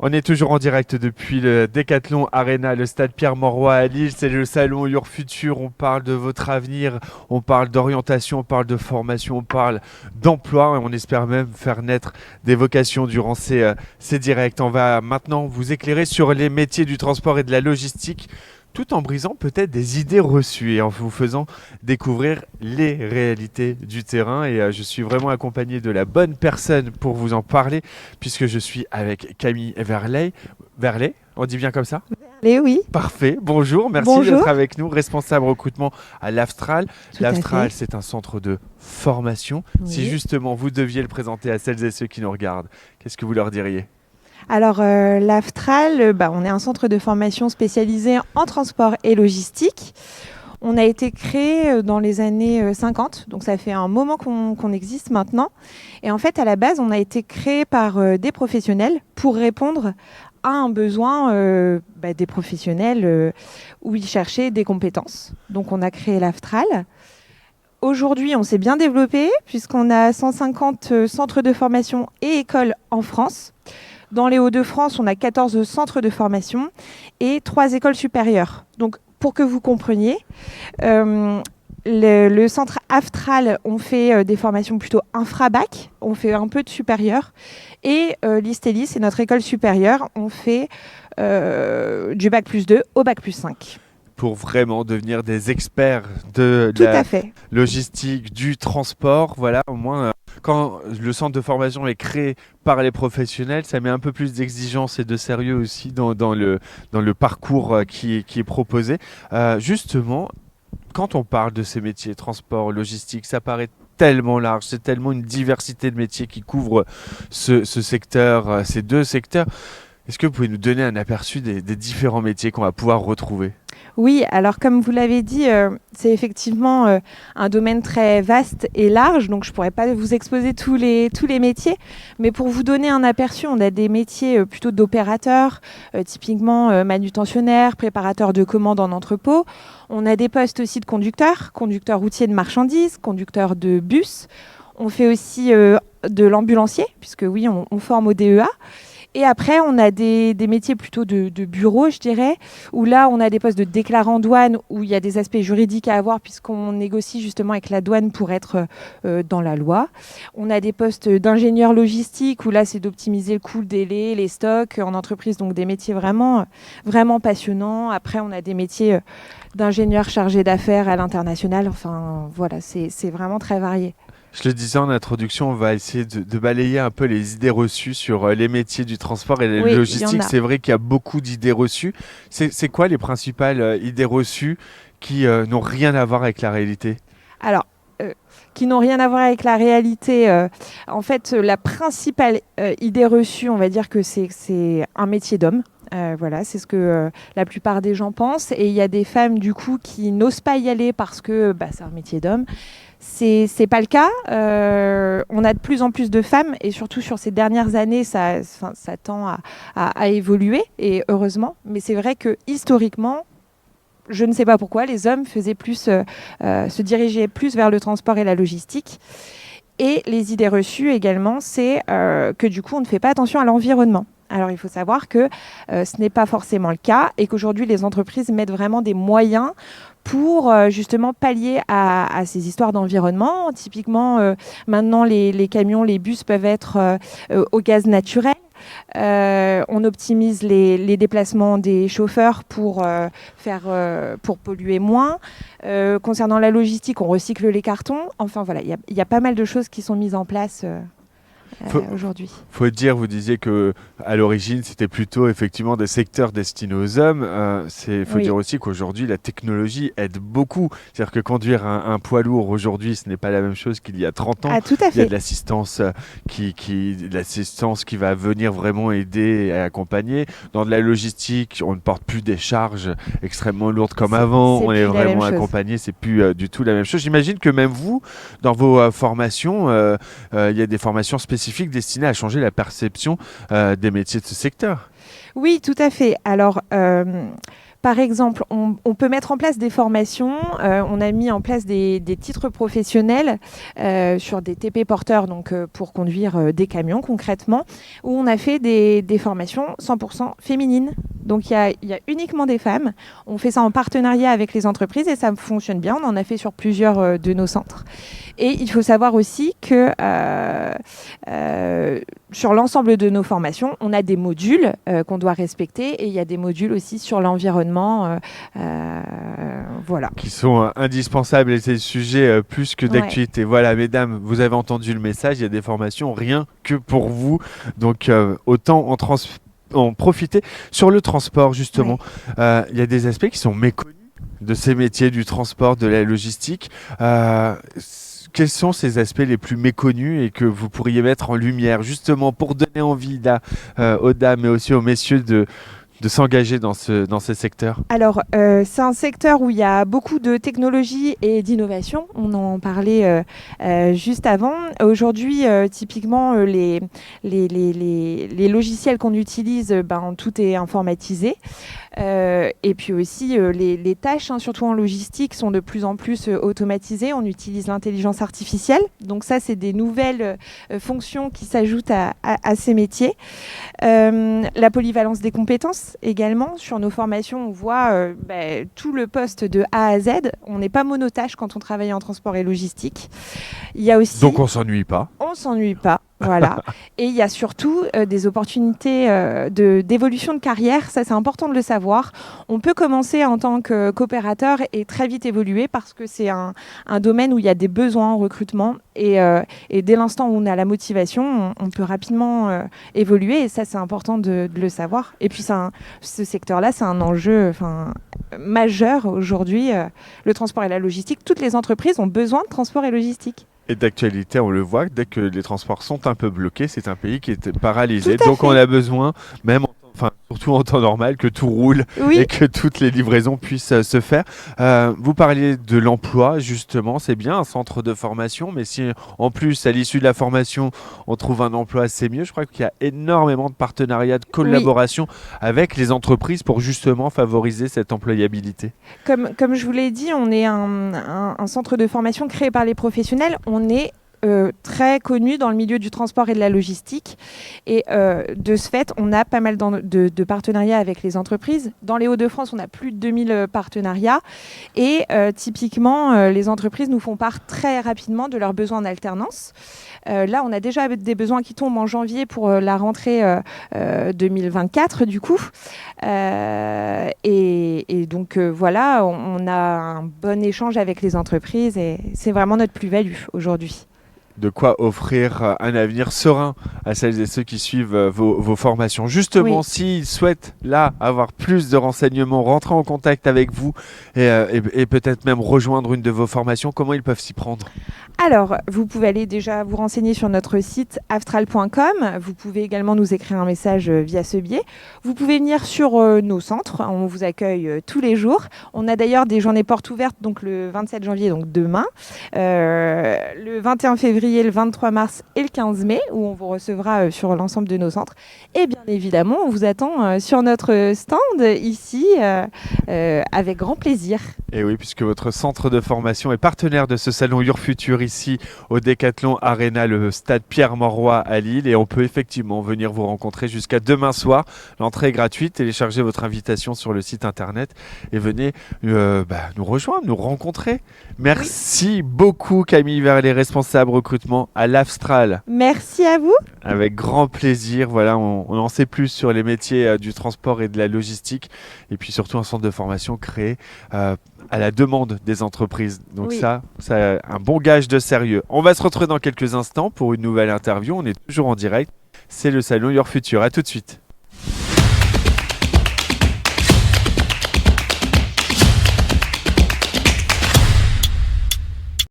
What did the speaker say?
On est toujours en direct depuis le Decathlon Arena, le stade Pierre-Mauroy à Lille. C'est le salon Your Future. On parle de votre avenir, on parle d'orientation, on parle de formation, on parle d'emploi. Et on espère même faire naître des vocations durant ces directs. On va maintenant vous éclairer sur les métiers du transport et de la logistique, tout en brisant peut-être des idées reçues et en vous faisant découvrir les réalités du terrain. Et je suis vraiment accompagné de la bonne personne pour vous en parler, puisque je suis avec Camille Verlet. Verlet, on dit bien comme ça? Eh oui, Parfait, bonjour, merci bonjour. d'être avec nous, responsable recrutement à l'Avstral. Tout à L'Avstral, fait. c'est un centre de formation. Si Oui. justement vous deviez le présenter à celles et ceux qui nous regardent, qu'est-ce que vous leur diriez? Alors, l'Aftral, on est un centre de formation spécialisé en transport et logistique. On a été créé dans les années 50, donc ça fait un moment qu'on existe maintenant. Et en fait, à la base, on a été créé par des professionnels pour répondre à un besoin des professionnels où ils cherchaient des compétences. Donc, on a créé l'Aftral. Aujourd'hui, on s'est bien développé puisqu'on a 150 centres de formation et écoles en France. Dans les Hauts-de-France, on a 14 centres de formation et 3 écoles supérieures. Donc, pour que vous compreniez, le centre Aftral, on fait des formations plutôt infra-bac, on fait un peu de supérieur. Et l'ISTELI, c'est notre école supérieure, on fait du bac plus 2 au bac plus 5. Pour vraiment devenir des experts de Tout la à fait. logistique, du transport. Voilà, au moins, quand le centre de formation est créé par les professionnels, ça met un peu plus d'exigence et de sérieux aussi dans le parcours qui est proposé. Justement, quand on parle de ces métiers, transport, logistique, ça paraît tellement large, c'est tellement une diversité de métiers qui couvrent ce secteur, ces deux secteurs. Est-ce que vous pouvez nous donner un aperçu des différents métiers qu'on va pouvoir retrouver? Oui, alors comme vous l'avez dit, c'est effectivement un domaine très vaste et large, donc je ne pourrais pas vous exposer tous les métiers, mais pour vous donner un aperçu, on a des métiers plutôt d'opérateurs, typiquement manutentionnaires, préparateurs de commandes en entrepôt. On a des postes aussi de conducteurs, conducteurs routiers de marchandises, conducteurs de bus. On fait aussi de l'ambulancier, puisque oui, on forme au DEA. Et après, on a des métiers plutôt de bureau, je dirais, où là, on a des postes de déclarant douane, où il y a des aspects juridiques à avoir, puisqu'on négocie justement avec la douane pour être dans la loi. On a des postes d'ingénieur logistique, où là, c'est d'optimiser le coût, le délai, les stocks en entreprise, donc des métiers vraiment, vraiment passionnants. Après, on a des métiers d'ingénieur chargé d'affaires à l'international. Enfin, voilà, c'est vraiment très varié. Je le disais en introduction, on va essayer de balayer un peu les idées reçues sur les métiers du transport et la Oui, il y en logistique. a. C'est vrai qu'il y a beaucoup d'idées reçues. C'est quoi les principales idées reçues qui n'ont rien à voir avec la réalité? Alors, qui n'ont rien à voir avec la réalité. En fait, la principale idée reçue, on va dire que c'est un métier d'homme. Voilà, c'est ce que la plupart des gens pensent. Et il y a des femmes, du coup, qui n'osent pas y aller parce que c'est un métier d'homme. C'est pas le cas. On a de plus en plus de femmes et surtout sur ces dernières années, ça tend à évoluer et heureusement. Mais c'est vrai que historiquement, je ne sais pas pourquoi, les hommes se dirigeaient plus vers le transport et la logistique. Et les idées reçues également, c'est que du coup, on ne fait pas attention à l'environnement. Alors, il faut savoir que ce n'est pas forcément le cas et qu'aujourd'hui, les entreprises mettent vraiment des moyens pour justement pallier à ces histoires d'environnement. Typiquement, maintenant, les camions, les bus peuvent être au gaz naturel. On optimise les déplacements des chauffeurs pour polluer moins. Concernant la logistique, on recycle les cartons. Enfin voilà, il y a pas mal de choses qui sont mises en place Faut, aujourd'hui. faut dire, vous disiez que à l'origine, c'était plutôt effectivement des secteurs destinés aux hommes. Faut Oui. dire aussi qu'aujourd'hui, la technologie aide beaucoup. C'est-à-dire que conduire un poids lourd aujourd'hui, ce n'est pas la même chose qu'il y a 30 ans. Ah, tout à Il y a de fait. l'assistance de l'assistance qui va venir vraiment aider et accompagner. Dans de la logistique, on ne porte plus des charges extrêmement lourdes comme avant. C'est On est plus la même vraiment chose. accompagné. C'est plus du tout la même chose. J'imagine que même vous, dans vos formations, il y a des formations spécifiques destinées à changer la perception des métiers de ce secteur. Oui, tout à fait. Alors, Par exemple, on peut mettre en place des formations. On a mis en place des titres professionnels sur des TP porteurs, donc pour conduire des camions concrètement, où on a fait des formations 100% féminines. Donc il y a uniquement des femmes. On fait ça en partenariat avec les entreprises et ça fonctionne bien. On en a fait sur plusieurs de nos centres. Et il faut savoir aussi que sur l'ensemble de nos formations, on a des modules qu'on doit respecter et il y a des modules aussi sur l'environnement. Voilà. Qui sont indispensables et c'est le sujet plus que d'actualité. Ouais. Voilà, mesdames, vous avez entendu le message, il y a des formations rien que pour vous. Donc autant en profiter. Sur le transport, justement, il y a des aspects qui sont méconnus de ces métiers du transport, de la logistique. Quels sont ces aspects les plus méconnus et que vous pourriez mettre en lumière, justement, pour donner envie aux dames, mais aussi aux messieurs de s'engager dans ces secteurs? Alors, c'est un secteur où il y a beaucoup de technologie et d'innovation. On en parlait juste avant. Aujourd'hui, typiquement, les logiciels qu'on utilise, tout est informatisé. Et puis aussi, les tâches, surtout en logistique, sont de plus en plus automatisées. On utilise l'intelligence artificielle. Donc ça, c'est des nouvelles fonctions qui s'ajoutent à ces métiers. La polyvalence des compétences également. Sur nos formations, on voit tout le poste de A à Z. On n'est pas monotâche quand on travaille en transport et logistique. Il y a aussi... Donc on ne s'ennuie pas. On ne s'ennuie pas. Voilà. Et il y a surtout des opportunités d'évolution de carrière. Ça, c'est important de le savoir. On peut commencer en tant que coopérateur et très vite évoluer parce que c'est un domaine où il y a des besoins en recrutement. Et dès l'instant où on a la motivation, on peut rapidement évoluer. Et ça, c'est important de le savoir. Et puis, ce secteur-là, c'est un enjeu majeur aujourd'hui. Le transport et la logistique, toutes les entreprises ont besoin de transport et logistique. Et d'actualité, on le voit, dès que les transports sont un peu bloqués, c'est un pays qui est paralysé. Donc on a besoin, surtout en temps normal, que tout roule et que toutes les livraisons puissent se faire. Vous parliez de l'emploi, justement, c'est bien un centre de formation, mais si en plus, à l'issue de la formation, on trouve un emploi, c'est mieux. Je crois qu'il y a énormément de partenariats, de collaboration avec les entreprises pour justement favoriser cette employabilité. Comme je vous l'ai dit, on est un centre de formation créé par les professionnels. On est très connu dans le milieu du transport et de la logistique. Et de ce fait, on a pas mal de partenariats avec les entreprises. Dans les Hauts-de-France, on a plus de 2000 partenariats. Et typiquement, les entreprises nous font part très rapidement de leurs besoins en alternance. Là, on a déjà des besoins qui tombent en janvier pour la rentrée 2024, du coup. Et donc, voilà, on a un bon échange avec les entreprises et c'est vraiment notre plus-value aujourd'hui. De quoi offrir un avenir serein à celles et ceux qui suivent vos formations. Justement, s'ils souhaitent là avoir plus de renseignements, rentrer en contact avec vous et peut-être même rejoindre une de vos formations, comment ils peuvent s'y prendre ? Alors, vous pouvez aller déjà vous renseigner sur notre site aftral.com. Vous pouvez également nous écrire un message via ce biais. Vous pouvez venir sur nos centres. On vous accueille tous les jours. On a d'ailleurs des journées portes ouvertes donc le 27 janvier, donc demain, le 21 février, le 23 mars et le 15 mai, où on vous recevra sur l'ensemble de nos centres. Et bien évidemment, on vous attend sur notre stand ici avec grand plaisir. Et oui, puisque votre centre de formation est partenaire de ce salon Your-Futur ici au Décathlon Arena, le stade Pierre-Mauroy à Lille. Et on peut effectivement venir vous rencontrer jusqu'à demain soir. L'entrée est gratuite. Téléchargez votre invitation sur le site internet et venez nous rejoindre, nous rencontrer. Merci beaucoup Camille Verlet, responsable recrutement à l'Aftral. Merci à vous. Avec grand plaisir. Voilà, on en sait plus sur les métiers du transport et de la logistique. Et puis surtout un centre de formation créé à la demande des entreprises. Donc ça un bon gage de sérieux. On va se retrouver dans quelques instants pour une nouvelle interview. On est toujours en direct. C'est le salon Your-Futur. À tout de suite.